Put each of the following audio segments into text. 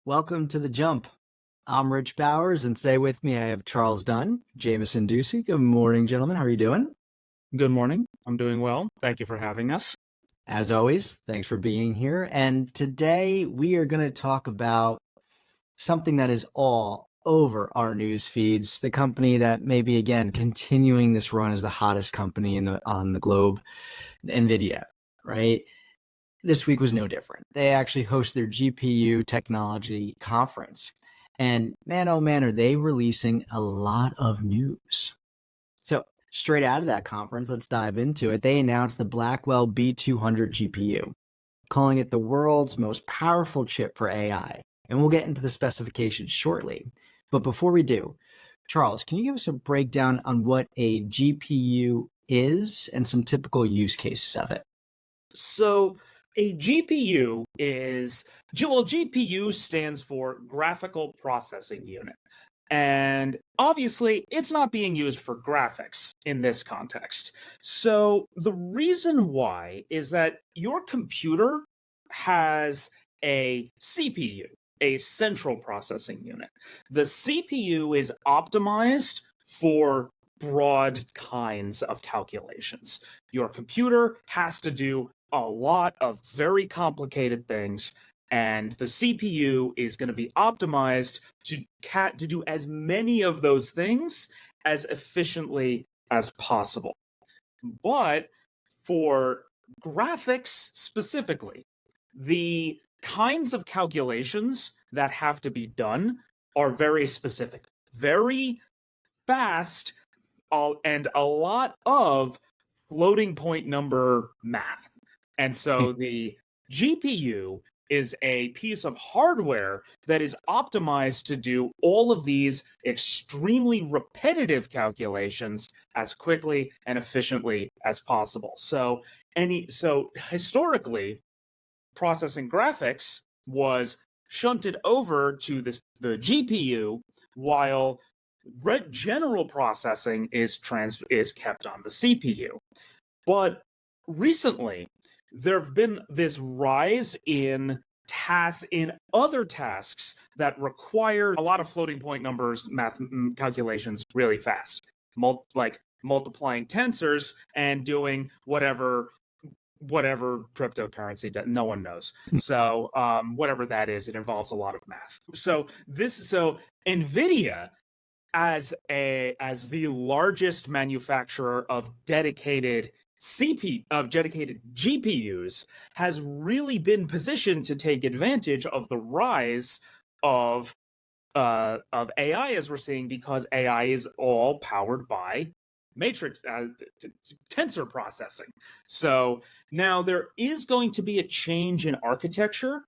Welcome to The Jump. I'm Rich Bowers, and stay with me. I have Charles Dunn, Jamison, Ducey. Good morning, gentlemen. How are you doing? Good morning. I'm doing well. Thank you for having us. As always, thanks for being here. And today we are going to talk about something that is all over our news feeds. The company that may be again continuing this run as the hottest company on the globe, Nvidia. Right? This week was no different. They actually host their GPU technology conference. And man, oh man, are they releasing a lot of news. So, straight out of that conference, let's dive into it. They announced the Blackwell B200 GPU, calling it the world's most powerful chip for AI. And we'll get into the specifications shortly. But before we do, Charles, can you give us a breakdown on what a GPU is and some typical use cases of it? So, a GPU GPU stands for Graphical Processing Unit. And obviously, it's not being used for graphics in this context. So, the reason why is that your computer has a CPU, a central processing unit. The CPU is optimized for broad kinds of calculations. Your computer has to do a lot of very complicated things, and the CPU is going to be optimized to do as many of those things as efficiently as possible. But for graphics specifically, the kinds of calculations that have to be done are very specific, very fast, and a lot of floating point number math. And so the GPU is a piece of hardware that is optimized to do all of these extremely repetitive calculations as quickly and efficiently as possible. So historically, processing graphics was shunted over to the GPU, while general processing is kept on the CPU. But recently, there have been this rise in other tasks that require a lot of floating point numbers, math calculations really fast, like multiplying tensors and doing whatever cryptocurrency no one knows. So whatever that is, it involves a lot of math. So Nvidia, as the largest manufacturer of dedicated GPUs, has really been positioned to take advantage of the rise of AI, as we're seeing, because AI is all powered by matrix tensor processing. So now there is going to be a change in architecture,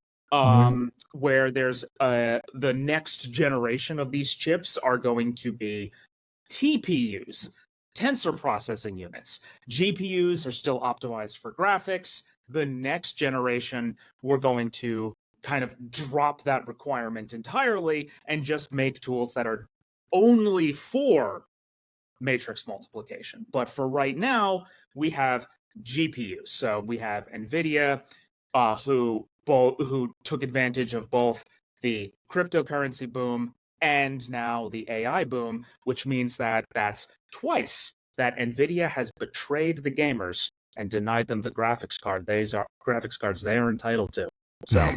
where there's the next generation of these chips are going to be TPUs, tensor processing units. GPUs are still optimized for graphics. The next generation, we're going to kind of drop that requirement entirely and just make tools that are only for matrix multiplication. But for right now, we have GPUs. So we have Nvidia, who took advantage of both the cryptocurrency boom and now the AI boom, which means that that's twice that Nvidia has betrayed the gamers and denied them the graphics cards they are entitled to. So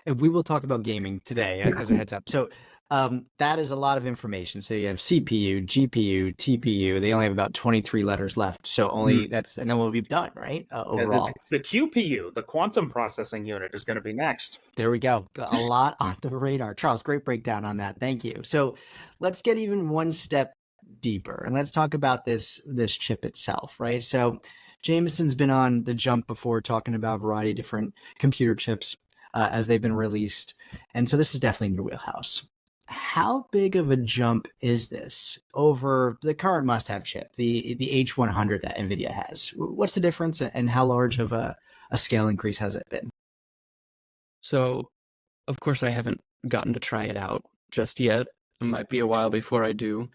And we will talk about gaming today as a heads up. So that is a lot of information. So you have CPU, GPU, TPU. They only have about 23 letters left. So and then we'll be done, right? Overall. The QPU, the quantum processing unit, is going to be next. There we go. A lot on the radar. Charles, great breakdown on that. Thank you. So let's get even one step deeper and let's talk about this chip itself, right? So Jamison's been on The Jump before talking about a variety of different computer chips as they've been released. And so this is definitely in your wheelhouse. How big of a jump is this over the current must-have chip, the H100 that NVIDIA has? What's the difference and how large of a scale increase has it been? So, of course, I haven't gotten to try it out just yet. It might be a while before I do.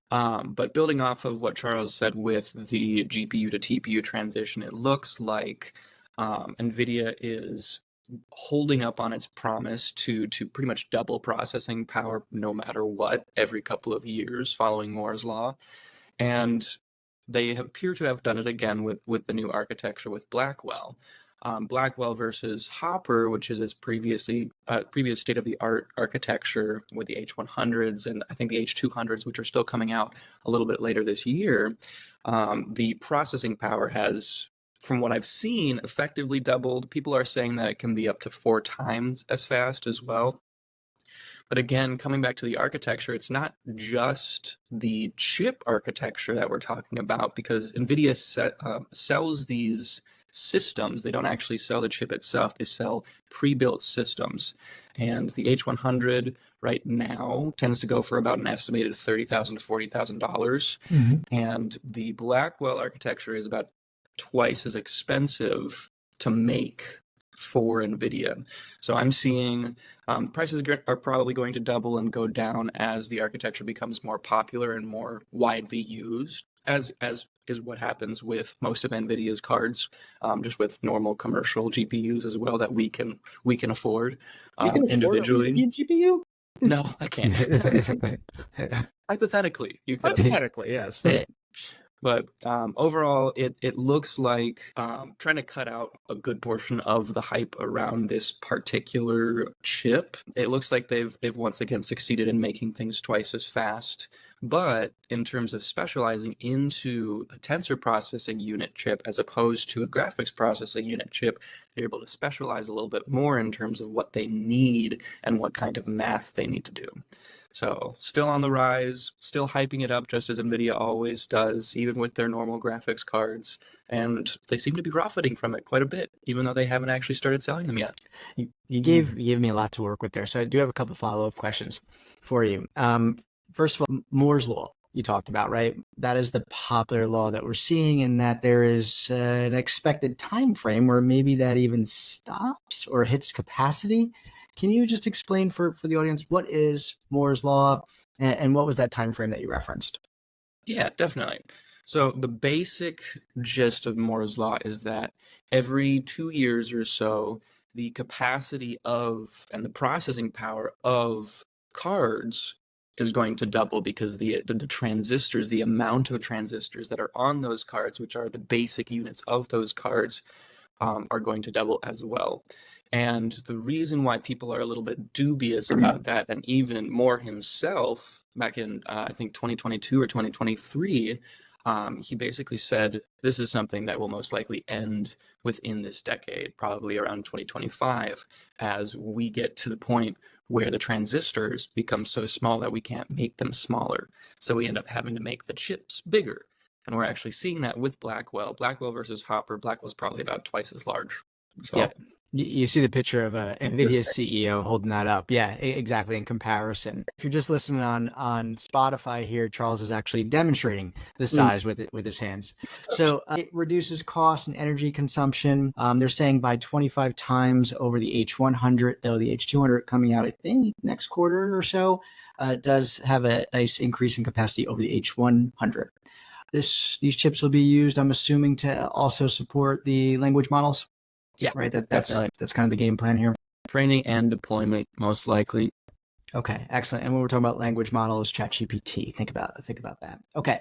But building off of what Charles said with the GPU to TPU transition, it looks like NVIDIA is holding up on its promise to pretty much double processing power no matter what every couple of years following Moore's law. And they appear to have done it again with the new architecture with Blackwell. Blackwell versus Hopper, which is its previous state-of-the-art architecture with the H100s and I think the H200s, which are still coming out a little bit later this year. The processing power has, from what I've seen, effectively doubled. People are saying that it can be up to 4 times as fast as well. But again, coming back to the architecture, it's not just the chip architecture that we're talking about, because Nvidia sells these systems. They don't actually sell the chip itself. They sell pre-built systems. And the H100 right now tends to go for about an estimated $30,000 to $40,000. And the Blackwell architecture is about twice as expensive to make for Nvidia. So I'm seeing prices are probably going to double and go down as the architecture becomes more popular and more widely used, as is what happens with most of Nvidia's cards, just with normal commercial GPUs as well that we can afford You can afford individually. a GPU? No, I can't. Hypothetically, you could. Hypothetically, yes. But overall, it looks like trying to cut out a good portion of the hype around this particular chip. It looks like they've once again succeeded in making things twice as fast. But in terms of specializing into a tensor processing unit chip as opposed to a graphics processing unit chip, they're able to specialize a little bit more in terms of what they need and what kind of math they need to do. So still on the rise, still hyping it up just as Nvidia always does, even with their normal graphics cards. And they seem to be profiting from it quite a bit, even though they haven't actually started selling them yet. You gave me a lot to work with there. So I do have a couple of follow-up questions for you. First of all, Moore's law you talked about, right? That is the popular law that we're seeing, and that there is an expected time frame where maybe that even stops or hits capacity. Can you just explain for the audience what is Moore's law and what was that time frame that you referenced? Yeah, definitely. So the basic gist of Moore's law is that every 2 years or so, the capacity of and the processing power of cards is going to double, because the transistors, the amount of transistors that are on those cards, which are the basic units of those cards, are going to double as well. And the reason why people are a little bit dubious about that, and even Moore himself, back in I think 2022 or 2023, he basically said this is something that will most likely end within this decade, probably around 2025, as we get to the point where the transistors become so small that we can't make them smaller. So we end up having to make the chips bigger. And we're actually seeing that with Blackwell. Blackwell versus Hopper, Blackwell's probably about twice as large. So. Yeah. You see the picture of NVIDIA's CEO holding that up. Yeah, exactly, in comparison. If you're just listening on Spotify here, Charles is actually demonstrating the size with his hands. So it reduces cost and energy consumption. They're saying by 25 times over the H100, though the H200 coming out, I think, next quarter or so, does have a nice increase in capacity over the H100. These chips will be used, I'm assuming, to also support the language models. Yeah, right. That's kind of the game plan here. Training and deployment, most likely. Okay, excellent. And when we're talking about language models, ChatGPT, think about that. Okay,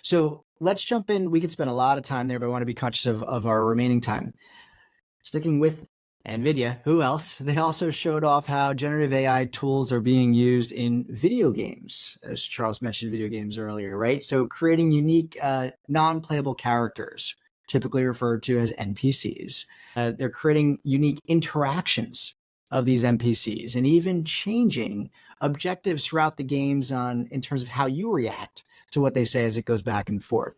so let's jump in. We could spend a lot of time there, but I want to be conscious of our remaining time. Sticking with NVIDIA, who else? They also showed off how generative AI tools are being used in video games, as Charles mentioned video games earlier, right? So creating unique non-playable characters, typically referred to as NPCs. They're creating unique interactions of these NPCs and even changing objectives throughout the games in terms of how you react to what they say as it goes back and forth.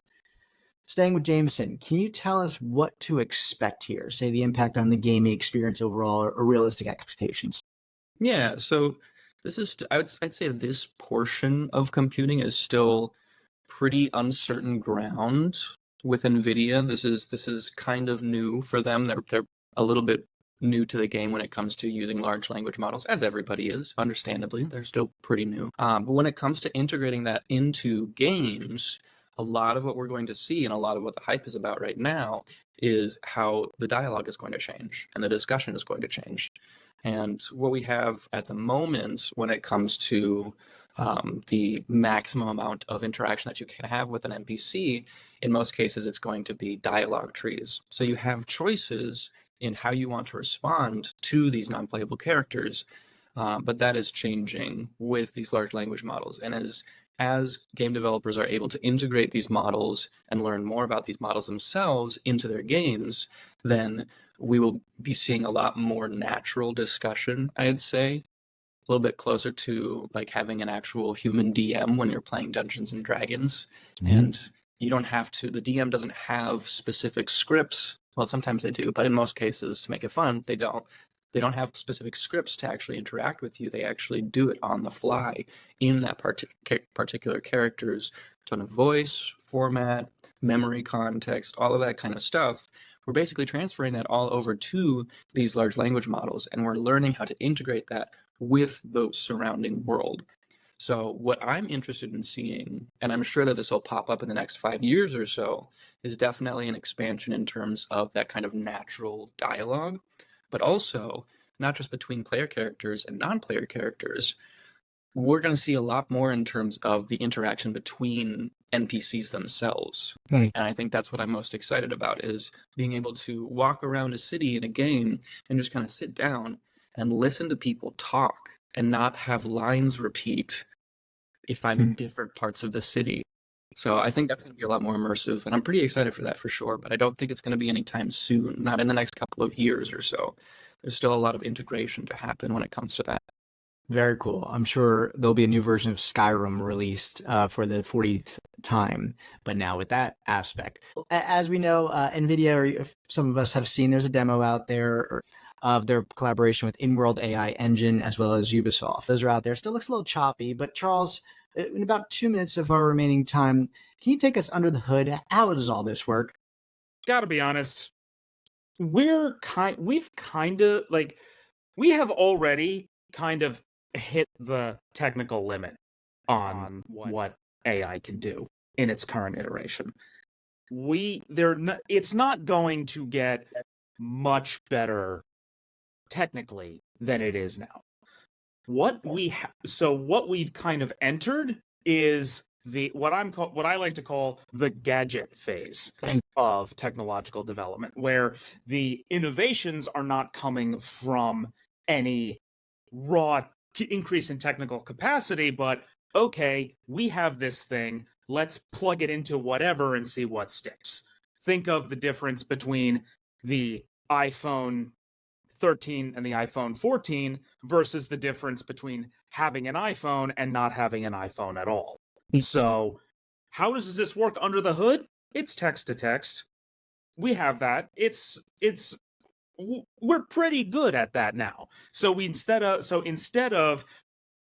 Staying with Jamison, can you tell us what to expect here? Say the impact on the gaming experience overall, or realistic expectations. Yeah, so this is, I'd say this portion of computing is still pretty uncertain ground with Nvidia. This is kind of new for them. They're a little bit new to the game when it comes to using large language models, as everybody is, understandably. They're still pretty new. But when it comes to integrating that into games, a lot of what we're going to see and a lot of what the hype is about right now is how the dialogue is going to change and the discussion is going to change. And what we have at the moment when it comes to the maximum amount of interaction that you can have with an NPC, in most cases, it's going to be dialogue trees. So you have choices in how you want to respond to these non-playable characters, but that is changing with these large language models. And as game developers are able to integrate these models and learn more about these models themselves into their games, then we will be seeing a lot more natural discussion, I'd say, a little bit closer to like having an actual human DM when you're playing Dungeons and Dragons. Mm-hmm. And you don't have to, the DM doesn't have specific scripts. Well, sometimes they do, but in most cases, to make it fun, they don't. They don't have specific scripts to actually interact with you. They actually do it on the fly in that particular character's tone of voice, format, memory context, all of that kind of stuff. We're basically transferring that all over to these large language models, and we're learning how to integrate that with the surrounding world. So what I'm interested in seeing, and I'm sure that this will pop up in the next 5 years or so, is definitely an expansion in terms of that kind of natural dialogue, but also not just between player characters and non-player characters. We're going to see a lot more in terms of the interaction between NPCs themselves. Right. And I think that's what I'm most excited about, is being able to walk around a city in a game and just kind of sit down and listen to people talk and not have lines repeat if I'm in different parts of the city. So I think that's going to be a lot more immersive, and I'm pretty excited for that for sure, but I don't think it's going to be anytime soon, not in the next couple of years or so. There's still a lot of integration to happen when it comes to that. Very cool. I'm sure there'll be a new version of Skyrim released for the 40th time, but now with that aspect. As we know, Nvidia, or some of us have seen, there's a demo out there of their collaboration with in-world AI engine as well as Ubisoft. Those are out there. Still looks a little choppy, but Charles, in about 2 minutes of our remaining time, can you take us under the hood? How does all this work? Gotta be honest, we have already kind of hit the technical limit on what AI can do in its current iteration. It's not going to get much better technically than it is now. What we've kind of entered is what I like to call the gadget phase of technological development, where the innovations are not coming from any raw increase in technical capacity, but okay, we have this thing, let's plug it into whatever and see what sticks. Think of the difference between the iPhone 13 and the iPhone 14 versus the difference between having an iPhone and not having an iPhone at all. So how does this work under the hood? It's text to text. We have that. We're pretty good at that now. So instead of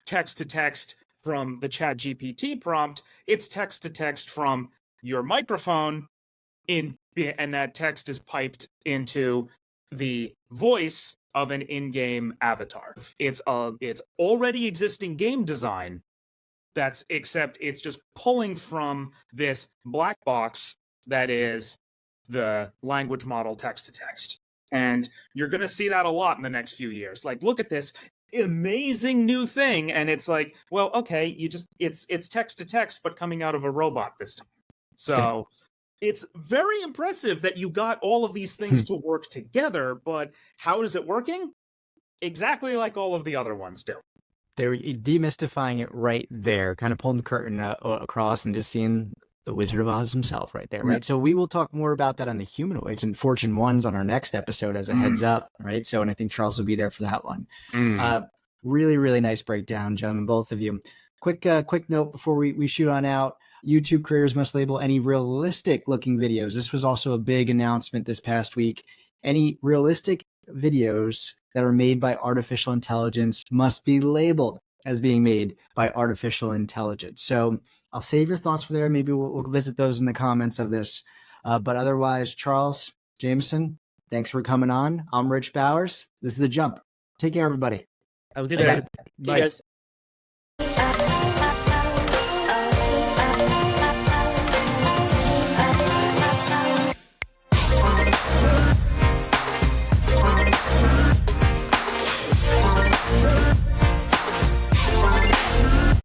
text to text from the ChatGPT prompt, it's text to text from your microphone and that text is piped into the voice of an in-game avatar. It's already existing game design. Except it's just pulling from this black box that is the language model text to text. And you're going to see that a lot in the next few years. Like, look at this amazing new thing. And it's like, well, okay, it's text to text, but coming out of a robot this time. So it's very impressive that you got all of these things to work together, but how is it working? Exactly like all of the other ones do. They were demystifying it right there, kind of pulling the curtain across and just seeing the Wizard of Oz himself right there, right? Yeah. So we will talk more about that on the humanoids and Fortune Ones on our next episode as a heads up, right? So, and I think Charles will be there for that one. Really, really nice breakdown, gentlemen, both of you. Quick note before we shoot on out. YouTube creators must label any realistic looking videos. This was also a big announcement this past week. Any realistic videos that are made by artificial intelligence must be labeled as being made by artificial intelligence. So I'll save your thoughts for there. Maybe we'll visit those in the comments of this. But otherwise, Charles, Jamison, thanks for coming on. I'm Rich Bowers. This is The Jump. Take care, everybody. Have a good day. Bye.